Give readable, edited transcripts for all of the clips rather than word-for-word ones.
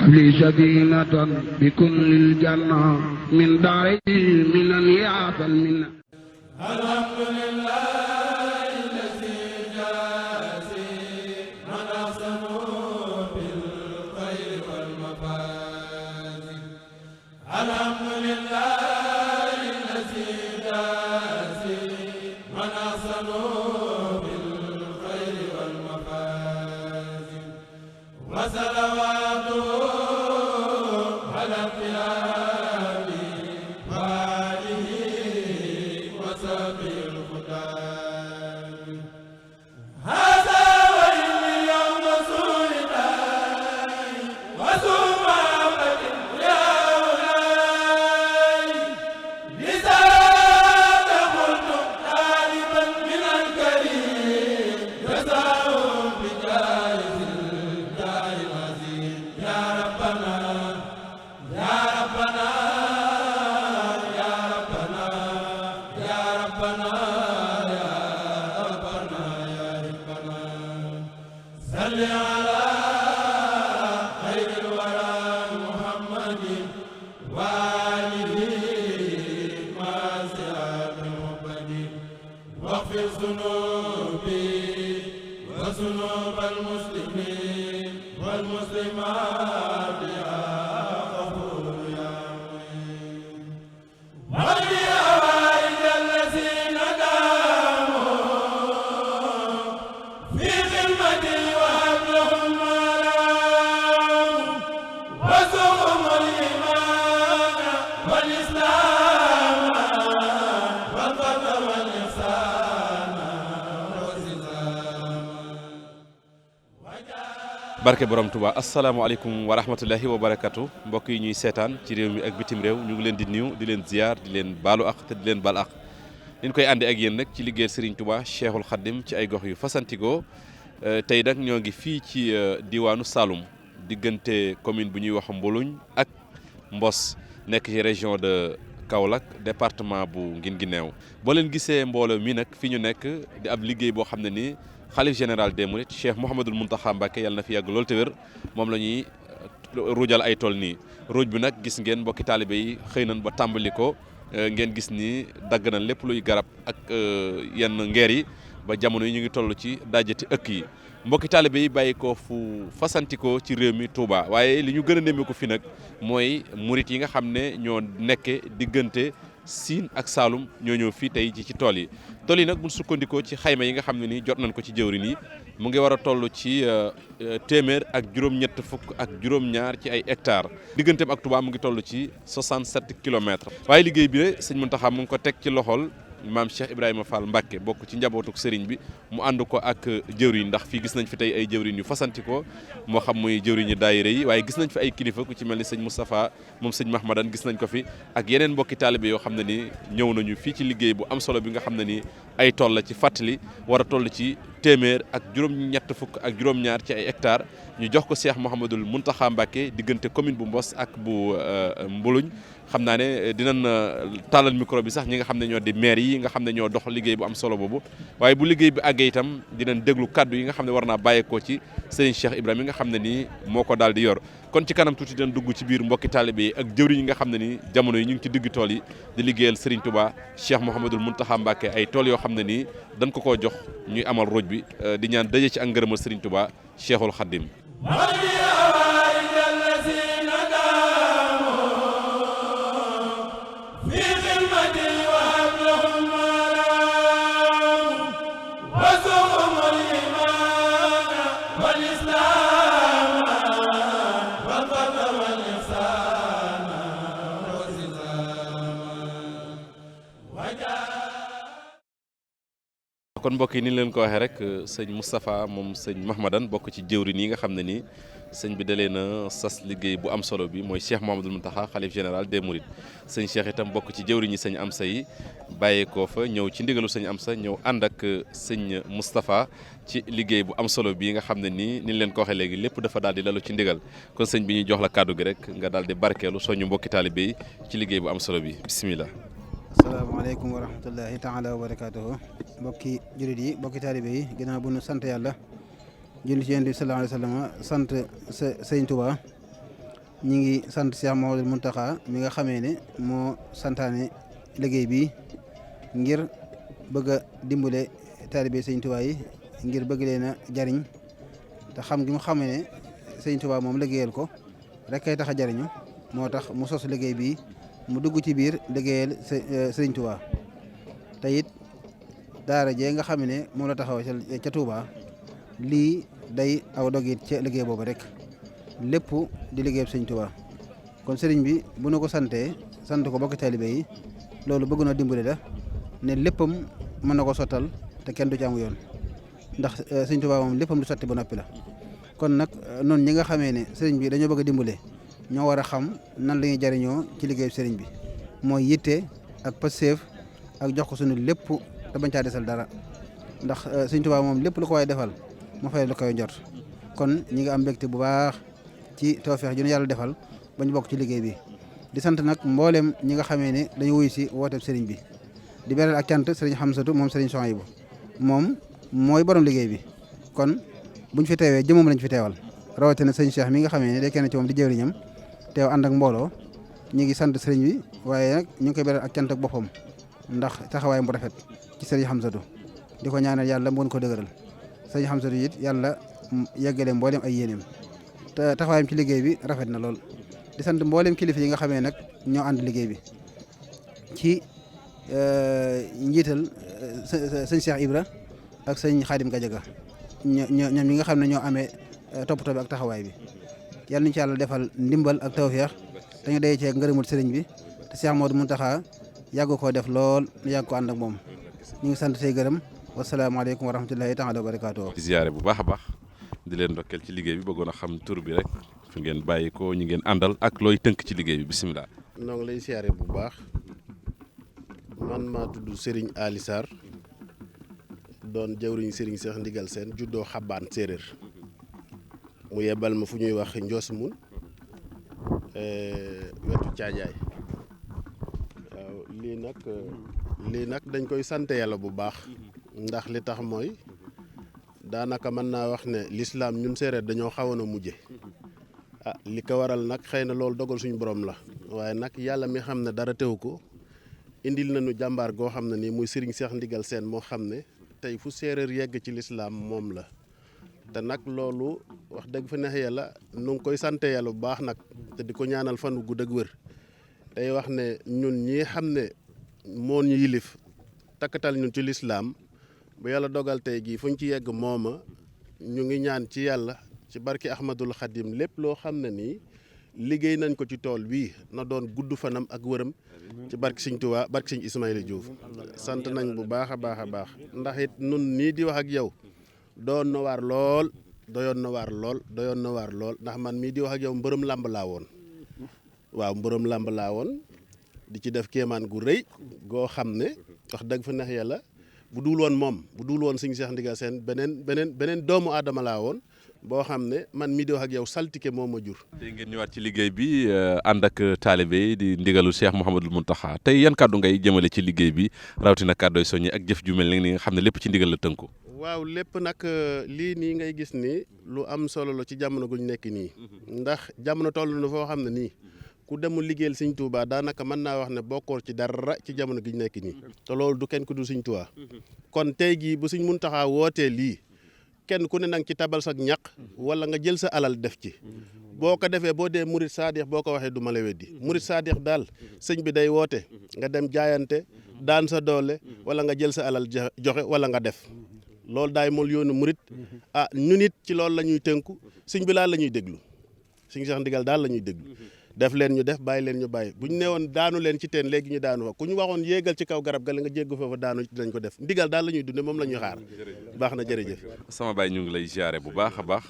لي سكينة بكل الجنة من داري من يعطى المنة. الحمد لله الذي جازي من أحسن بالخير والمفازي. الحمد لله الذي جازي من أحسن بالخير والمفازي. وصلواته على القيام وآله وصحبه الخدام. هذا وإني يوم سولداي وسوء عبد يا أولاي. لسان قلت طالبا من الكريم جزاء بجائز الجاه العظيم. يا ربنا يا ربنا يا ربنا يا ربنا يا ربنا يا ربنا صل على خير الورى محمد وآله مع سعاد المبد. واغفر ذنوبي وذنوب المسلمين والمسلمات يا غفور يا معين. واقض حوائج الذين داموا في خدمتي وهب لهم مرام. وارزقهم الإيمان والإسلام والفضل والإحسان والالتزام. barke borom Touba asalaamaaleykum wa rahmatullahi wa barakatu mbokk yi ñuy seetaan ci réew mi ak bitim réew ñu ngi leen di nuyu di leen ziar di leen baalu ak te di leen baal ak liñ koy àndee ak yéen nag ci liggéey Serigne Touba Cheikhul Khadim ci ay gox yu fasantikoo tey nag ñoo ngi fii ci diwaanu Saloum diggante commune bu ñuy wax Mbuluñ ak Mbos nekk ci région de Kaolack département bu Guinguinéo. boo leen gisee mbooloo mi nag fi ñu nekk di ab liggéey boo xam ne nii xalif général des mourides Cheikh Mouhamadul Mountakha Mbacké yàlla na fi yàgg loolu te wér moom la ñuy ruujal ay tool nii. ruuj bi nag gis ngeen mbokki taalibe yi xëy nañ ba tàmbali ko ngeen gis ni dagg na lépp luy garab ak yenn ngeer yi ba jamono yi ñu ngi toll ci dajati ëkk yi. mbokki taalibe yi bàyyi ko fu fasantikoo ci réew mi Touba waaye li ñu gën a nemmeeku fi nag mooy murit yi nga xam ne ñoo nekke diggante Siin ak Saalum ñoo ñëw fii tey ci tool yi. tool yi nag bu sukkandikoo ci xayma yi nga xam ne nii jot nañ ko ci jëwriñ yi mu ngi war a toll ci téeméer ak juróom-ñett fukk ak juróom-ñaar ci ay hectares. digganteem ak Touba mu ngi toll ci 67 kilomètres. waaye liggéey bi sëñ Mountakha mu ngi ko teg ci loxol maam Cheikh Ibrahima Fall Mbacké bokk ci njabootuk sëriñ bi mu ànd ko ak jëwriñ ndax fii gis nañ fi tey ay jëwriñ yu fasantikoo moo xam muy jëwriñu daayira yi waaye gis nañ fi ay kilifa ku ci mel ni sëñ Moustapha moom sëñ Mahmadan gis nañ ko fi ak yeneen mbokki taalibe yoo xam ne ni ñëw nañu fii ci liggéey bu am solo bi nga xam ne ni ay tool la ci fàttali war a toll ci téeméer ak juróom-ñett fukk ak juróom-ñaar ci ay hectares ñu jox ko Cheikh Mouhamadul Mountakha Mbacké diggante commune bu Mbos ak bu Mbuluñ. xam naa ne dinañ tàllal micro bi sax ñi nga xam ne ñoo di maire yi nga xam ne ñoo dox liggéey bu am solo boobu waaye bu liggéey bi àggee itam dinañ déglu kaddu yi nga xam ne war naa bàyyeekoo ci Serigne Cheikh Ibrahima yi nga xam ne nii moo ko daal di yor. kon ci kanam tuuti dinañ dugg ci biir mbokki taalibe yi ak jëwriñ yi nga xam ne ni jamono yi ñu ngi ci digg tool yi di liggéeyal Serigne Touba Cheikh Mouhamadul Mountakha Mbacké ay tool yoo xam ne nii dañ ko koo jox ñuy amal ruuj bi di ñaan daje ci ak ngërëmal Serigne Touba Cheikhul Khadim. kon mbokk yi ni leen ko waxee rek sëñ Moustapha moom sëñ Mahmadan bokk ci jëwriñ yi nga xam ne nii sëñ bi dalee na sas liggéey bu am solo bi mooy Cheikh Mouhamadoul Mountakha xalif général des Mourides. sëñ Cheikh itam bokk ci jëwriñ yi sëñ Amsa yi bàyyeekoo fa ñëw ci ndigalu sëñ Amsa ñëw ànd ak sëñ Moustapha ci liggéey bu am solo bii nga xam ne nii ni leen ko waxee léegi lépp dafa daal di lalu ci ndigal kon sëñ bi ñuy jox la kàddu gi rek nga daal di barkeelu soññu mbokki taalibe yi ci liggéey bu am solo bi bisimilah. asalaamaaleykum wa rahmatullahi taala wa barakaatuhu mbokki jullit yi mbokki taalibe yi ginnaaw bu nu sant yàlla julli ci yonent bi sallallahu alayhi wa sallam sant sëñ Touba ñi ngi sant Cheikh Mouhamadoul Mountakha mi nga xamee ne moo santaane liggéey bi ngir bëgg a dimbale taalibe Sëñ Tuubaa yi ngir bëgg leen a jariñ te xam gi mu xamee ne Sëñ Tuubaa moom liggéeyal ko rek kay tax a jariñu moo tax mu sos liggéey bi mu dugg ci biir liggéeyal Sëñ Tuubaa te it daara jee nga xam ne moom la taxaw ca Touba lii day aw dogit ca liggéey boobu rek lépp di liggéeyam Sëñ Tuubaa kon sëriñ bi bu nu ko santee sant ko bokk taalibe yi loolu bëgg na dimbale la ne léppam mën na ko sottal te kenn du ci amu yoon ndax Sëñ Tuubaa moom léppam du sotti ba noppi la kon nag noonu ñi nga xamee ne sëriñ bi dañoo bëgg a dimbale ñoo war a xam nan la ñuy jariñoo ci liggéeyu sëriñ bi mooy yitte ak passeef ak jox ko suñu lépp te bañ caa desal dara ndax Sëñ Tuubaa moom lépp lu ko waaye defal mu fay lu koy njort kon ñi nga am mbégte bu baax ci tawfeex ju ñu yàlla defal ba ñu bokk ci liggéey bi di sant nag mboolem ñi nga xamee ne dañu wuyu si wooteeb sëriñ bi di beral ak cant sëriñ Xamsatu moom sëriñ Sohaybu moom mooy borom liggéey bi kon buñ fi teewee jëmoom lañ fi teewal rawatina sëriñ Cheikh mi nga xamee ne day kenn ci moom di jëwriñam teew ànd ak mbooloo ñi ngi sant sëriñ bi waaye nag ñu ngi koy beral ak cant ak boppam ndax taxawaay bu rafet ci sëriñ Xamsatu di ko ñaanal yàlla mën ko dëgëral sëriñ Xamsatu it yàlla yeggale mboolem ay yéeneem te taxawaayam ci liggéey bi rafet na lool di sant mboolem kilifa yi nga xamee nag ñoo ànd liggéey bi ci njiital sëñ Cheikh Ibra ak sëñ Xaadim Gajaga ñoom ñi nga xam ne ñoo amee toppatoo bi ak taxawaay bi yàlla nañu ci yàlla defal ndimbal ak tawfeex te ñu day ceeg ngërëmul sëriñ bi te Cheikh Mouhamadoul Mountakha yàgg koo def lool ñu yàgg ko ànd ak moom ñu ngi sant tey gërëm wasalaamaaleykum wa rahmatullahi taala wa barakaatu. di ziyaare bu baax a baax di leen ndokkeel ci liggéey bi bëggoon a xam tur bi rek fi ngeen bàyyi ko ñi ngeen àndal ak looy tënk ci liggéey bi bisimilah. noo ngi lay siyaare bu baax man maa tudd Serigne Ali Sarr doon jawriñ Serigne Cheikh Ndigal Sène juddoo Xabaan séeréer mu yebal ma fu ñuy wax Njoos Mun wetu Caajaay waaw lii nag dañ koy sant yàlla bu baax ndax li tax mooy daanaka mën naa wax ne lislaam ñun séeréer dañoo xawoon a mujje li ko waral nag xëy na loolu dogal suñu borom la waaye nag yàlla mi xam ne dara teew ko indil nañu jàmbaar goo xam ne nii muy Serigne Cheikh Ndigal Sène moo xam ne tey fu séeréer yegg ci lislaam moom la te nag loolu wax dëgg fa neex yàlla nu ngi koy sante yàlla bu baax nag te di ko ñaanal fan wu gudd ak wër tey wax ne ñun ñi xam ne moo ñu yilif takkatal ñun ci lislaam bu yàlla dogal tey jii fu ñu ci yegg mooma ñu ngi ñaan ci yàlla ci barki Ahmadul Xadim lépp loo xam ne nii liggéey nañ ko ci tool bii na doon gudd fanam ak wëram ci barki Sëñ Tuubaa barki Sëñ Ismaïla Diouf sant nañ bu baax a baax a baax ndax it nun nii di wax ak yow doyoon na waar lool ndax man mii di wax ak yow mbërëm làmb laa woon waaw mbërëm làmb laa woon di ci def kéemaan gu rëy goo xam ne wax dëgg fa neex yàlla bu dul woon Sëñ Cheikh Ndigal Sène beneen doomu aadama laa woon boo xam ne man mii di wax ak yow saltike moo ma jur. tey ngeen ñëwaat ci liggéey bi ànd ak taalibe di ndigalu Cheikh Mouhamadoul Mountakha tey yan kàddu ngay jëmale ci liggéey bi rawatina kàddooy soññi ak jëf ju mel ni nga xam ne lépp ci ndigal la tënku. waaw lépp nag lii nii ngay gis ni lu am solo la ci jamono guñ nekk nii ndax jamono toll na foo xam ne nii ku demul liggéeyal Sëñ Tuubaa daanaka mën naa wax ne bokkoor ci dara ci jamono gi ñu nekk nii te loolu du kenn ku dul Sëñ Tuubaa kon tey jii bu Sëñ Mountakha wootee lii kenn ku ne nang ci tabal sa ñaq wala nga jël sa alal def ci boo ko defee boo dee murit saadix boo ko waxee du ma la weddi murit saadix daal sëñ bi day woote nga dem jaayante daan sa doole wala nga jël sa alal joxe wala nga def loolu daay mool yoonu murit ñun it ci loolu la ñuy tënku sëñ bi laal la ñuy déglu Sëñ Cheikh Ndigal daal la ñuy déglu def leen ñu def bàyyi leen ñu bàyyi bu ñu newoon daanu leen ci teen léegi ñu daanu fa ku ñu waxoon yéegal ci kaw garab ga la nga jéggu foofa daanu dinañ ko def ndigal daal la ñuy dunde moom la ñuy xaar baax na jërëjëf. sama baay ñu ngi lay ziare bu baax a baax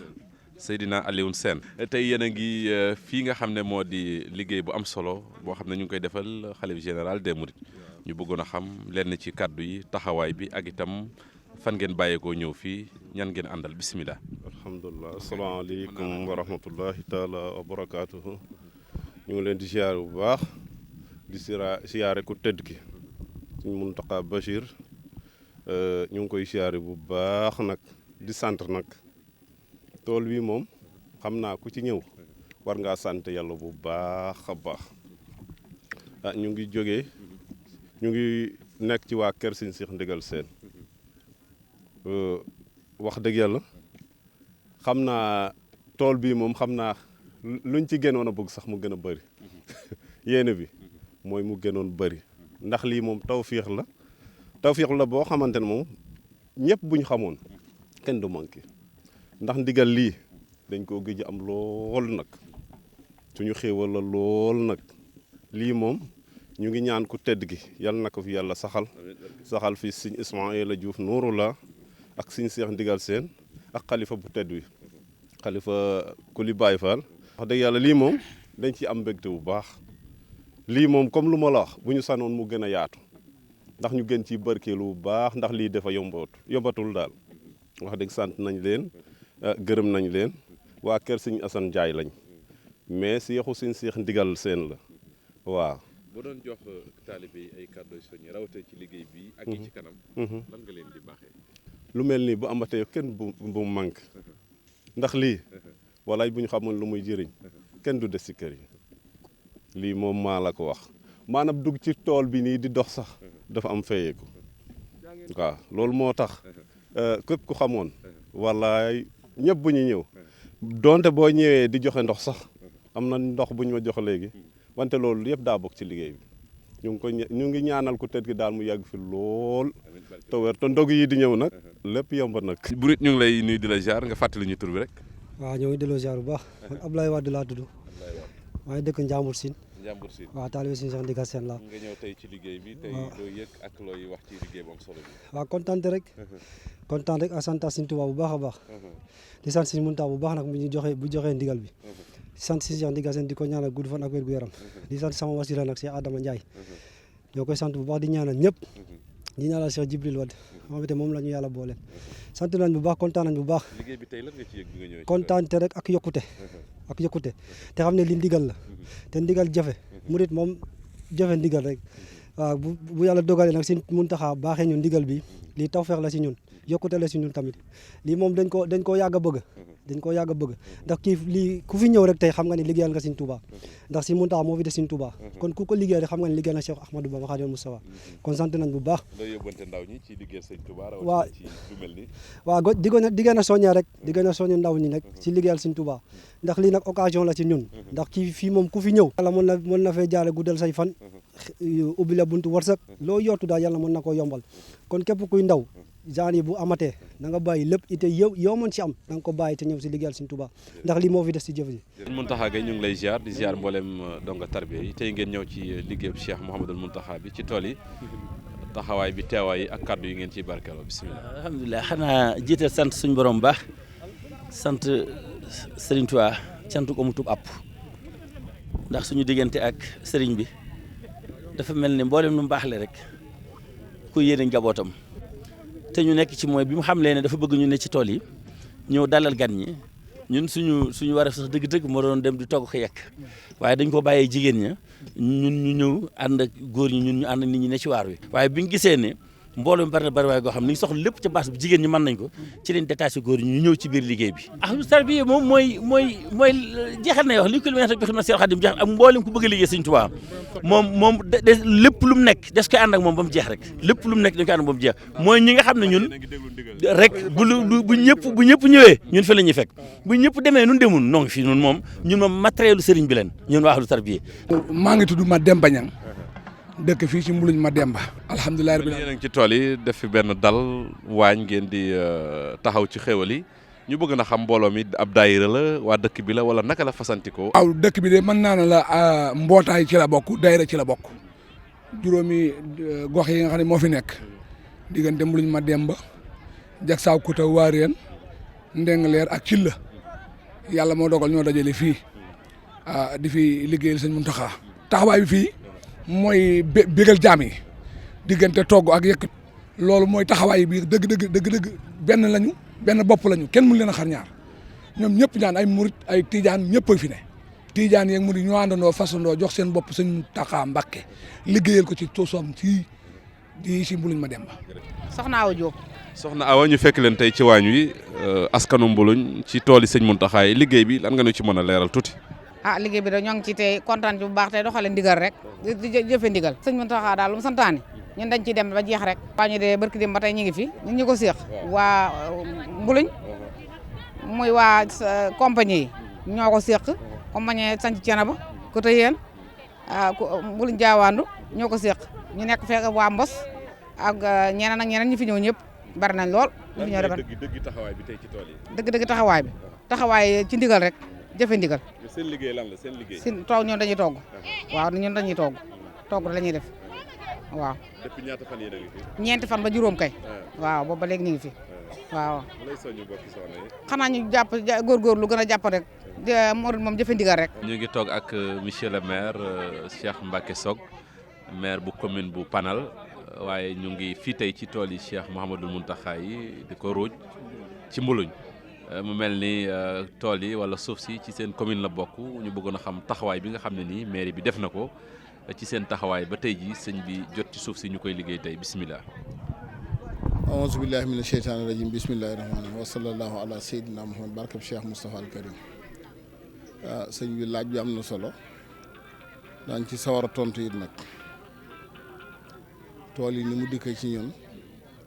Seydina Alioune Sène tey yéen a ngi fii nga xam ne moo di liggéey bu am solo boo xam ne ñu ngi koy defal xalif général des Mourides ñu bëggoon a xam lenn ci kàddu yi taxawaay bi ak itam fan ngeen bàyyeekoo ñëw fii ñan ngeen àndal bisimilah. alhamdulilah asalaamaaleykum wa rahmatullahi taala wa barakaatuhu. ñu ngi leen di siyaare bu baax di siyaare ku tëdd ki Sëñ Mountakha Bachir ñu ngi koy siyaare bu baax nag di sant nag tool wi moom xam naa ku ci ñëw war ngaa sant yàlla bu baax a baax ñu ngi nekk ci waa kër Sëñ Cheikh Ndigal Sène wax dëgg yàlla xam naa tool bii moom xam naa luñ ci gënoon a bëgg sax mu gën a bëri yéene bi mooy mu gënoon bëri ndax lii moom tawféex la boo xamante ne moom ñëpp buñ xamoon kenn du manqué ndax ndigal lii dañ koo gëj am lool nag suñu xéewal la lool nag lii moom ñu ngi ñaan ku tedd gi yàlla na ko fi yàlla saxal fi Sëñ Ismaïla Diouf Nuuru la ak Sëñ Cheikh Ndigal Sène ak xalifa bu tedd wi xalifa Kuli Baye Fall wax dëgg yàlla lii moom dañ ci am mbégte bu baax lii moom comme lu ma la wax bu ñu sanoon mu gën a yaatu ndax ñu gën ci barkeelu bu baax ndax lii dafa yombatul daal wax dëgg sant nañ leen gërëm nañ leen waa kër Sëñ Assane Ndiaye lañ mais seexu Sëñ Cheikh Ndigal Sène la waaw. boo doon jox taalibe yi ay kàddu soññi rawatina ci liggéey bi ak yi ci kanam. lan nga leen di baaxee. lu mel nii bu amatee kenn bu manque ndax lii walaay bu ñu xamoon lu muy jëriñ kenn du des ci kër yi lii moom maa la ko wax maanaam dugg ci tool bi nii di dox sax dafa am fayeeku waaw loolu moo tax képp ku xamoon walaay ñëpp bu ñu ñëw donte boo ñëwee di joxe ndox sax am na ndox bu ñu ma jox léegi wante loolu yëpp daa bokk ci liggéey bi ñu ngi ñaanal ku tedd gi daal mu yàgg fi lool te wér te ndog yi di ñëw nag lépp yomb nag. Burit ñu ngi lay nuyu di la ziar nga fàttali ñu tur bi rek. waaw ñoo ngi delloo ziar bu baax man Abdoulaye Wade laa tudd maa ngi dëkk Njambur Sine. waaw taalibe Sëñ Cheikh Ndigal Sène la. nga ñëw tey ci liggéey bi tey loo yëg ak looy wax ci liggéey bu am solo bi. waaw kontaan rek ak sant Sëñ Tuubaa bu baax a baax di sant Sëñ Muntaxa bu baax nag bu joxee ndigal bi di sant Sëñ Cheikh Ndigal Sène di ko ñaanal gudd fan ak wér gu yaram di sant sama wasila nag Cheikh Adama Ndiaye ñoo koy sant bu baax di ñaanal ñëpp di ñaanal Cheikh Jibril Wade moom la ñu yàlla boole sant nañ bu baax kontaan nañ bu baax. liggéey bi tey lan nga ci yëg bi nga ñëwee. kontaan te rek ak yokkute te xam ne li ndigal la te ndigal jafe murit moom jafe ndigal rek waaw bu yàlla dogalee nag Sëñ Muntaxa baaxee ñu ndigal bi lii tawfeex la si ñun yokkute la si ñun tamit lii moom dañ koo yàgg a bëgg ndax lii ku fi ñëw rek tey xam nga ne liggéeyal nga Sëñ Tuubaa ndax Sëñ Muntaxa moo fi def Sëñ Tuubaa kon ku ko liggéey rek xam nga ne liggéeyal na Cheikh Ahmadou Bamba Khadimou Moustapha kon sant nañ bu baax. looy yóbbante ndaw ñi ci liggéeyal Sëñ Tuubaa waaw ci lu mel ni. waaw di gën a soññee rek di gën a soññee ndaw ñi nag ci liggéeyal Sëñ Tuubaa ndax lii nag occasion la ci ñun ndax fii moom ku fi ñëw yàlla mën na fee jaare guddal say fan ubbi la buntu wërsëg loo yootu daal yàlla mën na koo yombal kon képp kuy ndaw genre yi bu amatee na nga bàyyi lépp ite yow mën ci am na nga ko bàyyi te ñëw si liggéeyal Sëñ Tuubaa ndax lii moo fi des si jëf ji. Sëñ Muntaxa Gaye ñu ngi lay ziar di ziar mboolem donga tarbiya yi tey ngeen ñëw ci liggéeyu Cheikh Mouhamadul Muntaxa bi ci tool yi taxawaay bi teewaay yi ak kaddu yi ngeen ciy barkeeloo bisimilah. alhamdulilah xanaa jiital sant suñu borom baax sant Serigne Touba cantu ko mu tub àpp ndax suñu diggante ak Serigne bi dafa mel ni mboolem nu mu baax le rek ku yéene njabootam te ñu nekk ci mooy bi mu xamlee ne dafa bëgg ñu ne ci tool yi ñëw dalal gan ñi ñun suñu war a sax dëgg-dëgg moo doon dem di togg ko yekk waaye dañ ko bàyyee jigéen ña ñun ñu ñëw ànd ak góor ñi ñun ñu ànd ak nit ñi ne ci waar wi waaye bi ñu gisee ne mbooloo mi bari na bari waaye goo xam ni soxla lépp ca baas bi jigéen ñi mën nañ ko ci leen détaché góor ñi ñu ñëw ci biir liggéey bi ahlu tarbiya moom mooy jeexal na wax li ko bi xam na Seex Xaadim jeexal ak mboolem ku bëgg a liggéey Sëñ Tuubaa moom lépp lu mu nekk des koy ànd ak moom ba mu jeex rek lépp lu mu nekk dañ koy ànd ba mu jeex mooy ñi nga xam ne ñun rek bu ñëpp ñëwee ñun fi la ñuy fekk bu ñëpp demee nun demul noo ngi fii ñun moom matériel sëriñ bi leen ñun waa ahlu tarbiya. maa ngi tudd Mademba Ñang dëkk fii ci Mbuluñ Mademba. alhamdulilah rabbil aalamiin yéen a ngi ci tool yi def fi benn dal waañ ngeen di taxaw ci xéwal yi ñu bëgg na xam mbooloo mi ab daayira la waa dëkk bi la wala naka la fasantikoo. waaw dëkk bi de mën naa ne la mbootaay ci la bokk daayira ci la bokk juróomi gox yi nga xam ne moo fi nekk diggante Mbuluñ Mademba Jaksaaw Kuta Waareen Ndengleer ak Cilla yàlla moo dogal ñoo dajale fii di fi liggéeyal Sëñ Muntaxa taxawaay bi fii. mooy bégal jaam yi diggante togg ak yëkkat loolu mooy taxawaay bi dëgg benn bopp lañu kenn mënu leen a xar ñaar ñoom ñëpp ñaan ay murit ay tijaan ñëpp a fi ne tijaan yeeg murit ñoo àndandoo fasandoo jox seen bopp Sëñ Muntaxa Mbàkke liggéeyal ko ci toosoom di si Mbuluñ Mademba. Soxna Awa Diop. Soxna Awa ñu fekk leen tey ci waañ wi askanu Mbuluñ ci tooli Sëñ Muntaxa yi liggéey bi lan nga ñu ci mën a leeral tuuti. liggéey bi da ñoo ngi ci tey kontaan ci bu baax tey doxale ndigal rek di jëfe ndigal sëñ Mountakha daal lu mu santaane ñun dañ ciy dem ba jeex rek waa ñu dee barki dem ba tey ñu ngi fi ñun ñu ko séeq waa Mbuluñ muy waa compagnie yi ñoo ko séeq compagnie sanc Thiénaba ko te yéen Mbuluñ jaawaandu ñoo ko séeq ñu nekk fekk waa Mbos ak ñeneen ak ñeneen ñi fi ñëw ñëpp bari nañ lool ñu fi ñëw dëgg taxawaay bi tey ci tool yi dëgg taxawaay bi taxawaay ci ndigal rek jëfe ndigal seen liggéey lan la seen liggéey si toog ñun dañuy togg waaw ñun dañuy togg la ñuy def waaw depuis ñaata fan yéen a ngi fi ñeenti fan ba juróom kay waaw boobu ba léegi ñu ngi fi waaw lay soñu bokki soxna yi xanaa ñu jàpp góorgóorlu gën a jàpp rek moom jëfe ndigal rek ñu ngi toog ak monsieur le maire Cheikh Mbacké Sock maire bu commune bu Panel waaye ñu ngi fii tey ci tool yi Cheikh Mouhamadoul Mountakha yi di ko ruuj ci Mbuluñ mu mel ni tool yi wala suuf si ci seen commune la bokk ñu bëggoon a xam taxawaay bi nga xam ne nii mairie bi def na ko ci seen taxawaay ba tey ji sëñ bi jot ci suuf si ñu koy liggéey tey bisimilah. aouzu billahi mina sheytaani rajim bismillahi rahmaani rahim wa sallallahu ala sayyidina Muhammad barkab Cheikh Moustapha al Karim sëñ bi laaj bi am na solo daañ ci sawar a tontu it nag tool yi ni mu dikkee ci ñun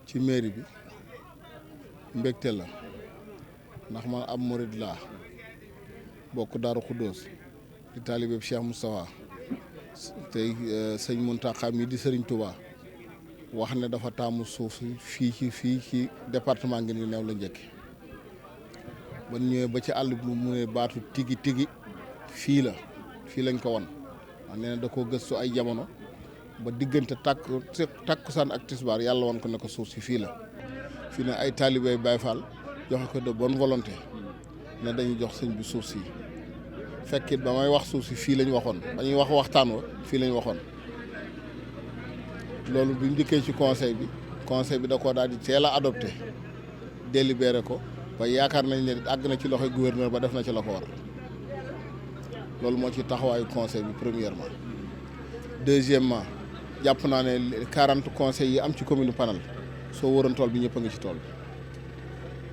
ci mairie bi mbégte la ndax man ab murid laa bokk Daaru Xuddoos di taalibeeb Cheikh Moustapha tey sëñ Mountakha mi di Sëriñ Touba wax ne dafa taamu suuf fii ci département ngi ni neew la njëkk ba ñëwee ba ci àll bi mu ne baatu tigi fii lañ ko won wax nee na da koo gëstu ay jamono ba diggante takkusaan ak tisbaar yàlla won ko ne ko suuf si fii la fii ne ay taalibey Baye Fall joxe ko de bonne volonté ne dañuy jox sëñ bi suuf si fekkit ba may wax suuf si fii lañ waxoon ba ñuy wax waxtaan wa fii lañ waxoon loolu bi mu dikkee ci conseil bi da koo daal di teel a adopté délibéré ko ba yaakaar nañ ne àgg na ci loxoy gouverneur ba def na ci la ko war loolu moo ci taxawaayu conseil bi premièrement deuxièmement jàpp naa ne 40 conseils yi am ci commune Panel soo wëroon tool bi ñëpp a ngi ci tool bi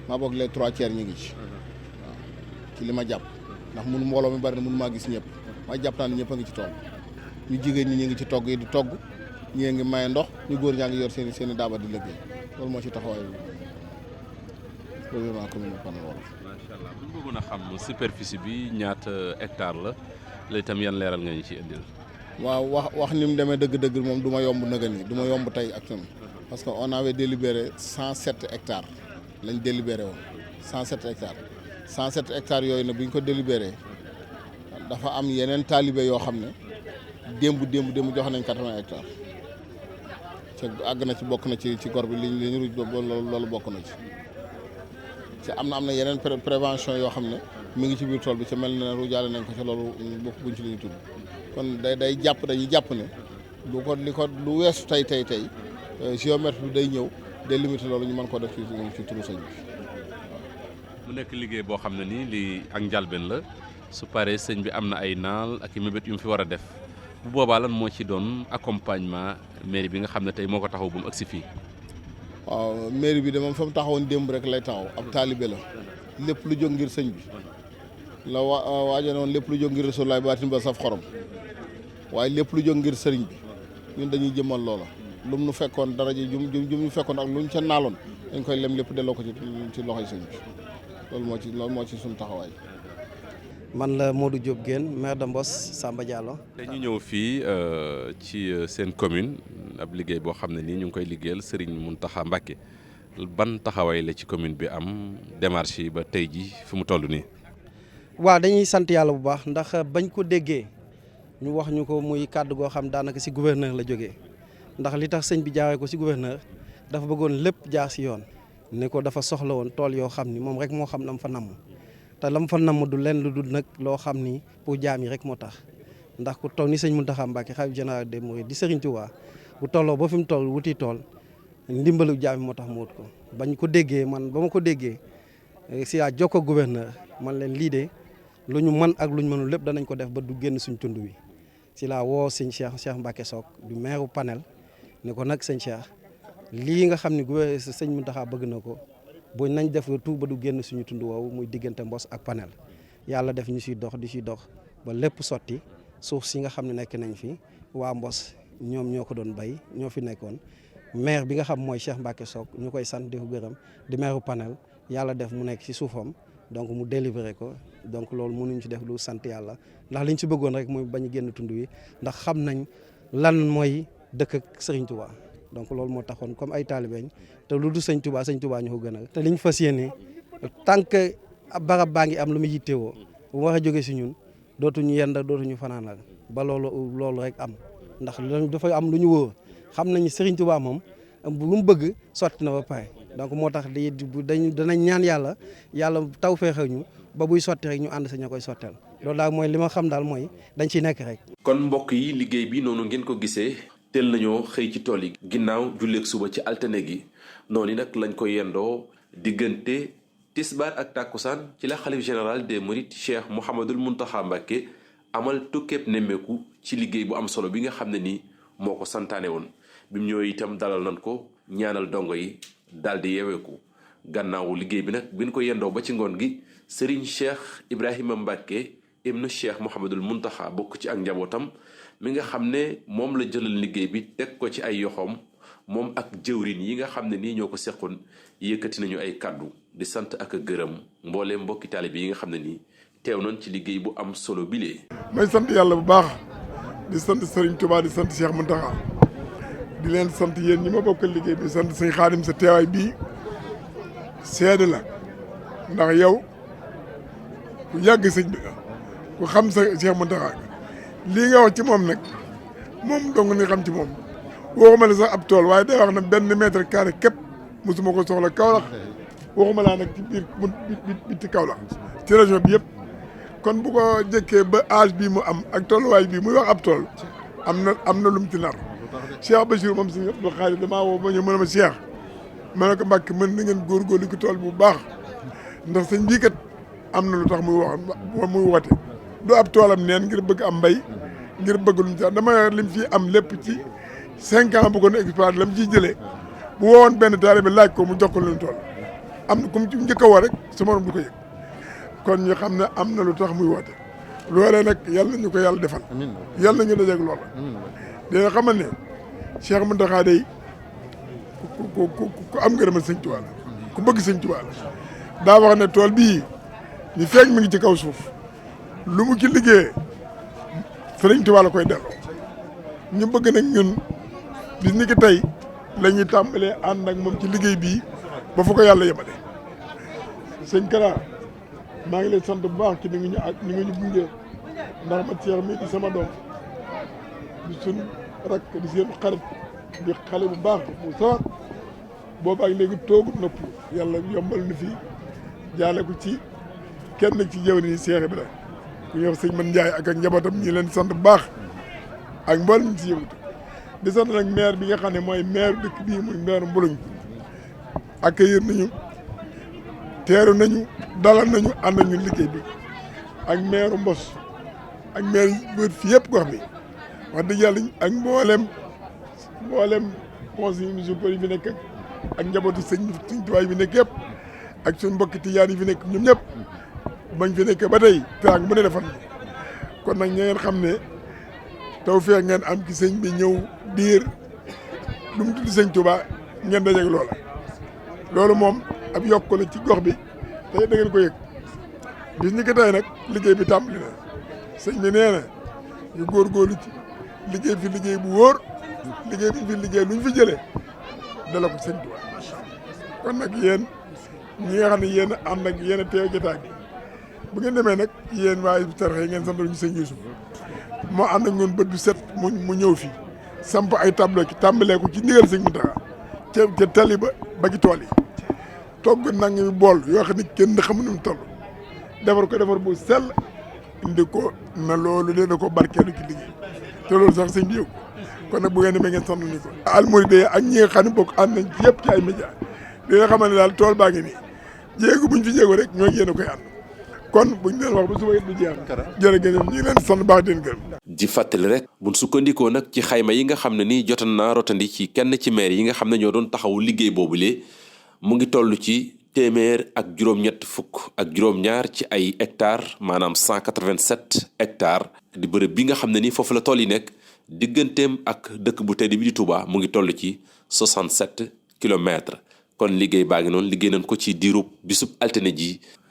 maa boog les 3/4 ñu ngi ci waaw ci li ma jàpp ndax mun mbooloo mi bari na mun maa gis ñëpp waaye jàpp naa ne ñëpp a ngi ci tool ñu jigéen ñi ñu ngi ci togg yi di togg ñii ngi maye ndox ñu góor ñaa ngi yor seen i daaba di liggéey loolu moo ci taxawaay bi premièrement commune Panel wala. macha allah bu ñu bëggoon a xam superficie bi ñaata hectare la loolu itam yan leeral nga ñu ci indil. waaw wax ni mu demee dëgg-dëgg moom du ma yomb nëgën yi du ma yomb tey ak ñoom parce que on avait délibéré 107 hectares lañ délibéré woon 107 hectares 107 hectares yooyu nag bu ñu ko délibéré dafa am yeneen taalibe yoo xam ne démb jox nañ 80 hectares te àgg na ci bokk na ci gor bi li ñu ruj loolu bokk na ci am na yeneen prévention yoo xam ne mi ngi ci biir tool bi ca mel na rujaale nañ ko ca loolu bokk buñ ci li ñu tudd kon dañuy jàpp ne lu weesu tey géomètre bi day ñëw délimité loolu ñu mën ko def ci turu sëñ bi mu nekk liggéey boo xam ne nii lii ak njalbeen la su paree sëñ bi am na ay naal ak i mébét yu mu fi war a def bu boobaa lan moo ci doon accompagnement mairie bi nga xam ne tey moo ko taxaw bu mu agsi fii. waaw mairie bi de moom fa mu taxawoon démb rek lay taxaw ab taalibe la lépp lu jóg ngir sëñ bi la waaja noonu lépp lu jóg ngir Rasulullaay baatin ba saf xorom waaye lépp lu jóg ngir sëriñ bi ñun dañuy jëmmal loola lu mu nu fekkoon daraja jum ñu fekkoon ak lu ñu ca naaloon dañ koy lem lépp delloo ko ci loxoy sëñ bi loolu moo ci suñu taxawaay. man la Modou Diop Guène maire de Mbos Samba Diallo. dañu ñëw fii ci seen commune ab liggéey boo xam ne nii ñu ngi koy liggéeyal Serigne Mountakha Mbacké ban taxawaay la ci commune bi am démarche yi ba tey ji fi mu toll nii. waaw dañuy sant yàlla bu baax ndax bañ ko déggee ñu wax ñu ko muy kàddu goo xam daanaka ci gouverneur la jógee ndax li tax sëñ bi jaaree ko ci gouverneur dafa bëggoon lépp jaar ci yoon ne ko dafa soxla woon tool yoo xam ni moom rek moo xam lam fa namm te lam fa namm du lenn lu dul nag loo xam ni pour jaam yi rek moo tax ndax ku toog ni sëñ Mountakha Mbacké xalifa général des mourides di Serigne Touba bu tolloo ba fi mu toll wuti tool ndimbalu jaam yi moo tax mu wut ko bañ ko déggee man ba ma ko déggee si yaa jokkoo gouverneur man leen lii de lu ñu mën ak lu ñu mënul lépp danañ ko def ba du génn suñ tund wi si laa woo sëñ Cheikh Mbacké Sock du maire Panel ne ko nag sëñ Cheikh lii nga xam ne sëñ Mountakha bëgg na ko bu nañ def tout ba du génn suñu tund woowu muy diggante Mbos ak Panel yàlla def ñu siy dox di si dox ba lépp sotti suuf si nga xam ne nekk nañ fi waa Mbos ñoom ñoo ko doon bay ñoo fi nekkoon maire bi nga xam mooy Cheikh Mbacke Sock ñu koy sant di ko gërëm di maire panel yàlla def mu nekk ci suufam donc mu délivrer ko donc loolu mënuñ ci def lu sant yàlla ndax liñ ci bëggoon rek mooy bañ a génn tund wi ndax xam nañ lan mooy dëkk ak Serigne Touba donc loolu moo taxoon comme ay taalibeñ te lu du Serigne Touba ñu ko gënal te liñ fas yéene tant que barab baa ngi am lu muy yittewoo bu war a jóge ci ñun dootuñu yenda dootuñu fanaanal ba loolu rek am ndax dafa am lu ñu wóor xam nañu Serigne Touba moom lu mu bëgg sotti na ba pare donc moo tax danañ ñaan yàlla taw feexal ñu ba buy sotti rek ñu ànd sa ña koy sottal loolu daal mooy li ma xam daal mooy dañ ciy nekk rek. kon mbokk yi liggéey bi noonu ngeen ko gisee teel nañoo xëy ci tool yi ginnaaw julleeg suba ci altine gi noonu nag lañ ko yendoo diggante tisbaar ak tàkkusaan ci la xalif général des mourides Cheikh Mouhamadoul Mountakha Mbacké amal tukkeeb nemmeeku ci liggéey bu am solo bi nga xam ne nii moo ko santaane woon bi mu ñëwee itam dalal nañ ko ñaanal dongo yi daal di yeweeku gannaawu liggéey bi nag bi ñu ko yendoo ba ci ngoon gi Serigne Cheikh Ibrahima Mbacké ibnu Cheikh Mouhamadoul Mountakha bokk ci ak njabootam mi nga xam ne moom la jëlal liggéey bi teg ko ci ay yoxoom moom ak jëwrin yi nga xam ne nii ñoo ko seqoon yëkkati nañu ay kàddu di sant ak a gërëm mbooleem mbokki taalibe yi nga xam ne nii teew nañ ci liggéey bu am solo bilee may sant yàlla bu baax di sant Serigne Touba di sant Cheikh Mountakha di leen sant yéen ñi ma bokkal liggéey bi sant sëñ Xaadim sa teewaay bii seede la ndax yow ku yàgg sëñ bi ku xam sa Cheikh Mountakha lii nga wax ci moom nag moom dong ni xam ci moom waxuma la sax ab tool waaye day wax na benn mètre carré képp mosuma ko soxla Kaolack waxuma laa nag ci biir biti Kaolack ci région bi yëpp kon bu ko jëkkee ba âge bii mu am ak tolluwaay bii muy wax ab tool am na lu mu ci nar Cheikh Bachir moom si Abdou Khadre damaa woo ba ñëw mën a ma Cheikh ma ne ko Mbàkke mën na ngeen góorgóorlu ci tool bu baax ndax sëñ bii kat am na lu tax muy woote du ab toolam neen ngir bëgg am mbay ngir bëgg lu mu sax dama lim fi am lépp ci 5 ans bu ko nu exploité la mu ciy jëlee bu woowoon benn taalibe laaj ko mu jox ko lu mu toll am na ku mu ci njëkk a woo rek su morom du ko yëg kon ñu xam ne am na lu tax muy woote loolee nag yàlla ñu ko yàlla defal yàlla ñu dajeeg loola dina xamal ne Cheikh Mountakha day ku am ngërëmal sëñ Tuubaa la ku bëgg sëñ Tuubaa la daa wax ne tool bii ñu feeñ mi ngi ci kaw suuf lu mu ci liggéeyee sëriñ Tuubaa la koy delloo ñu bëgg nag ñun bis ni ki tey la ñuy tàmbalee ànd ak moom ci liggéey bii ba fu ko yàlla yemale sëñ Kara maa ngi lay sant bu baax ci ni nga ñu gunge ndax ma Cheikh mi di sama doom di suñ rak di seen xarit di xale bu baax bu sawar boobaak léegi toogut nopp yàlla yombal na fi jaale ko ci kenn ci jëw ni Cheikh bi la ku ñuy wax sëñ Man Njaay ak njabootam ñi leen sant bu baax ak mboolem ñu si yëngatu di sant nag maire bi nga xam ne mooy maire dëkk bii muy maire Mbuluñ accueillir nañu teeru nañu dalal nañu ànd nañu liggéey bi ak maire Mbos ak maire yi fi yëpp gox bi wax dëgg yàlla ak mboolem conseils municipaux yi fi nekk ak njabootu sëñ Tuubaa yi fi nekk yëpp ak suñu mbokki tijaan yi fi nekk ñoom ñëpp bañ fi nekk ba tey teraang bu ne defal kon nag ña ngeen xam ne tawfeex ngeen am ci sëñ bi ñëw diir lu mu tudd sëñ Tuubaa ngeen dajeeg loola loolu moom ab yokk la ci gox bi tey da ngeen ko yëg bis ni ko tey nag liggéey bi tàmbali na sëñ bi nee na ñu góorgóorlu ci liggéey fi liggéey bu wóor liggéey bi fi liggéey lu ñu fi jëlee dala ko sëñ Tuubaa kon nag yéen ñi nga xam ne yéen a ànd ak yéen a teew jotaay bi bu ngeen demee nag yéen waa Hizbut Tarqiyyah ngeen santal ñu sëñ Yuusuf moo ànd ak ñun bët bu set mu ñëw fi samp ay tableau ci tàmbalee ko ci ndigal sëñ Mountakha ca tali ba ci tool yi togg nangami bool yoo xam ne kenn xamu nu mu toll defar bu sell indi ko na loolu leen ko barkeelu ci liggéey te loolu sax sëñ bi yëg kon nag bu ngeen demee ngeen sant ñu ko almouride ak ñi nga xam ne bokk ànd nañ ci yëpp ci ay média li nga xamante ne daal tool baa ngi nii jéego buñ fi jéego rek ñoo yéen a koy ànd kon buñ leen wax ba suba it du jeex jërëjëf ñu ngi leen sant baax den gërëm di fàttali rek buñ sukkandikoo nag ci xayma yi nga xam ne nii jotoon naa rotandi ci kenn ci maire yi nga xam ne ñoo doon taxawu liggéey boobule mu ngi toll ci téeméer ak juróom-ñett fukk ak juróom-ñaar ci ay hectares maanaam 187 hectares di bërëb bi nga xam ne ni foofu la tool yi nekk digganteem ak dëkk bu tedd bi di Touba mu ngi toll ci 67 kilomètres kon liggéey baa ngi noonu liggéey nañ ko ci diirub bisub altine ji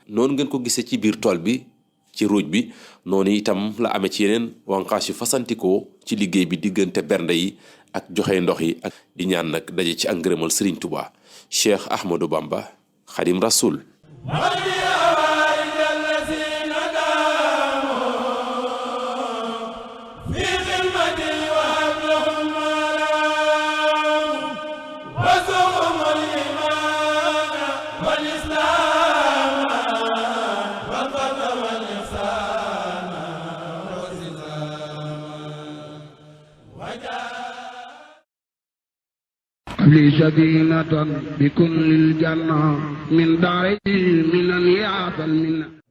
noonu ngeen ko gisee ci biir tool bi ci ruuj bi noonu itam la amee ci yeneen wànqaas yu fasantikoo ci liggéey bi diggante bernde yi ak joxe ndox yi ak di ñaan nag daje ci ak ngërëmal Serigne Touba Cheikh Ahmadou Bamba Xadim Rasoul لي سكينة بكل الجنة من داري من يعطى المنة